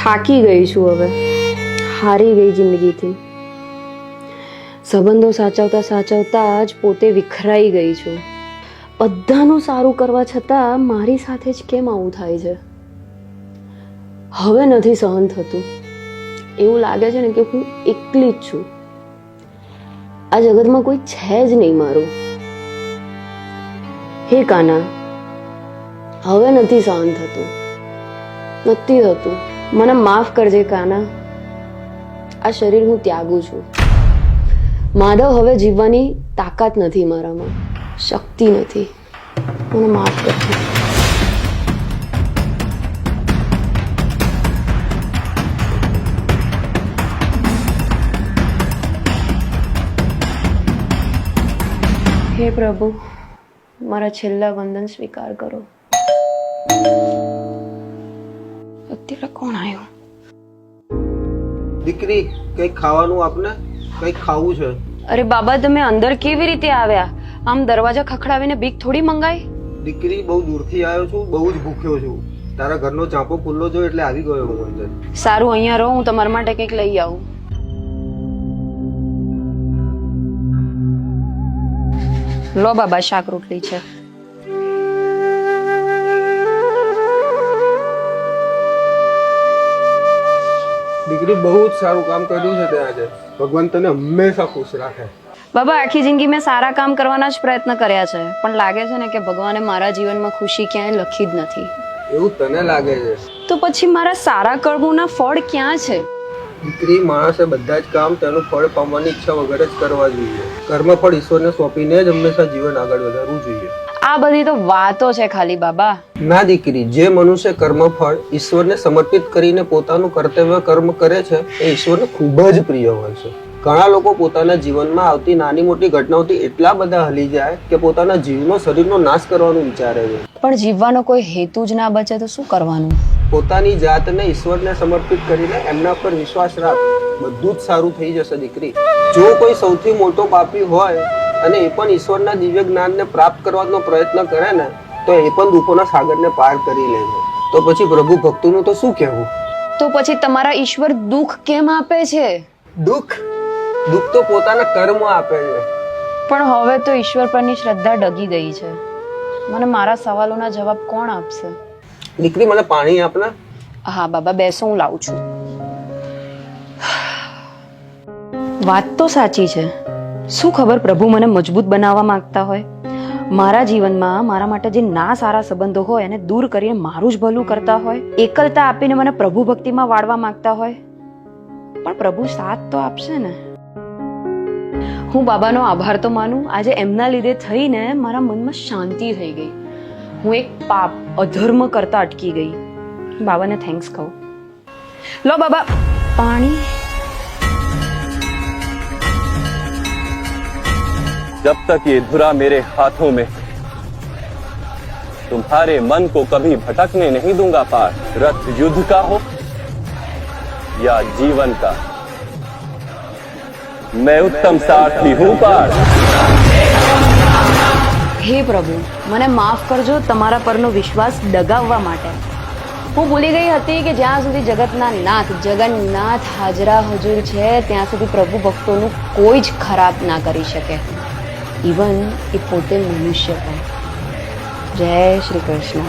થાકી ગઈ છું હવે, હારી ગઈ જિંદગીથી. સંબંધો સાચવતા સાચવતા જ પોતે વિખરાઈ ગઈ છું. બધાનું સારું કરવા છતાં મારી સાથે જ કેમ આવું થાય છે? હવે નથી સહન થતું. એવું લાગે છે ને કે હું એકલી જ છું. આ જગતમાં કોઈ છે જ નહીં મારું. હે કાના, હવે નથી સહન થતું, નથી થતું. મને માફ કરજે કાના. આ શરીર હું ત્યાગું છું. માધવ, હવે જીવવાની તાકાત નથી મારામાં, શક્તિ નથી. મને માફ કરજે. હે પ્રભુ, મારા છેલ્લા વંદન સ્વીકાર કરો. અત્યારે કોણ આવ્યું? દીકરી, કઈક ખાવાનું આપને, કઈક ખાવું છે. અરે બાબા, તમે અંદર કેવી રીતે આવ્યા? આમ દરવાજા ખખડાવીને ભીખ થોડી મંગાઈ? દીકરી, બહુ દૂરથી આવ્યો છું, બહુ જ ભૂખ્યો છું. તારા ઘરનો ચાંપો ખુલ્લો જો એટલે આવી ગયો હું અંદર. સારું, અહીંયા રહો, હું તમારા માટે કંઈક લઈ આવું. લો બાબા, શાક રોટલી છે. દીકરી, બહુ જ સારું કામ કર્યું છે તે આજે. ભગવાન તને હંમેશા ખુશ રાખે. બાબા, આખી જિંદગી મેં સારા કામ કરવાના જ પ્રયત્ન કર્યા છે, પણ લાગે છે ને કે ભગવાને મારા જીવનમાં ખુશી ક્યાંય લખી જ નથી. એવું તને લાગે છે? તો પછી મારા સારા કર્મોના ફળ ક્યાં છે? દીકરી, માણસે બધા જ કામ તેનું ફળ પામવાની ઈચ્છા વગર જ કરવા જોઈએ. કર્મફળ ઈશ્વરને સોંપીને જ હંમેશા જીવન આગળ વધારવું જોઈએ. આ બધી તો વાતો છે ખાલી બાબા. ના દીકરી, જે મનુષ્ય કર્મફળ ઈશ્વરને સમર્પિત કરીને પોતાનું કર્તવ્ય કર્મ કરે છે એ ઈશ્વરને ખૂબ જ પ્રિય હોય છે. ઘણા લોકો પોતાના જીવનમાં આવતી નાની મોટી ઘટનાઓથી એટલા બધા હલી જાય કે પોતાના જીવનો શરીરનો નાશ કરવાનું વિચારે છે. પણ જીવવાનો કોઈ હેતુ જ ના બચે તો શું કરવાનું? પોતાની જાતને ઈશ્વરને સમર્પિત કરીને એમના પર વિશ્વાસ રાખ, બધું જ સારું થઈ જશે દીકરી. જો કોઈ સૌથી મોટો પાપી હોય અને એ પણ ઈશ્વરના દિવ્ય જ્ઞાનને પ્રાપ્ત કરવાનો પ્રયત્ન કરે ને તો એ પણ દુઃખોના સાગરને પાર કરી લે છે. તો પછી પ્રભુ ભક્તોનું તો શું કહેવું? તો પછી તમારા ઈશ્વર દુઃખ કેમ આપે છે? દુઃખ તો પોતાના કર્મ આપે છે. પણ હવે તો ઈશ્વર પરની શ્રદ્ધા ડગી ગઈ છે. મને મારા સવાલોના જવાબ કોણ આપશે? દીકરી, મને પાણી આપને. હા બાબા, બેસો, હું લાવું છું. વાત તો સાચી છે. શું ખબર પ્રભુ મને મજબૂત બનાવવા માંગતા હોય? મારા જીવનમાં મારા માટે જે ના સારા સંબંધો હોય એને દૂર કરીને મારું જ ભલું કરતા હોય, એકલતા આપીને મને પ્રભુ ભક્તિમાં વાળવા માંગતા હોય. પણ પ્રભુ સાથ તો આપશે ને. હું બાબાનો આભાર તો માનું, આજે એમના લીધે થઈને મારા મનમાં શાંતિ થઈ ગઈ. હું એક પાપ અધર્મ કરતા અટકી ગઈ. બાબાને થેન્ક્સ કહું. લો બાબા, પાણી. जब तक ये धुरा मेरे हाथों में तुम्हारे मन को कभी भटकने नहीं दूंगा पार. रथ युद्ध का हो या जीवन का, मैं उत्तम सारथी हूं पार. હે પ્રભુ, મને માફ કરજો તમારા પરનો વિશ્વાસ ડગાવવા માટે. હું ભૂલી ગઈ હતી કે જ્યાં સુધી જગતના નાથ જગન્નાથ હાજરા હજુર છે ત્યાં સુધી પ્રભુ ભક્તોનું કોઈ જ ખરાબ ના કરી શકે, ઇવન એ પોતે મનુષ્ય પણ. જય શ્રી કૃષ્ણ.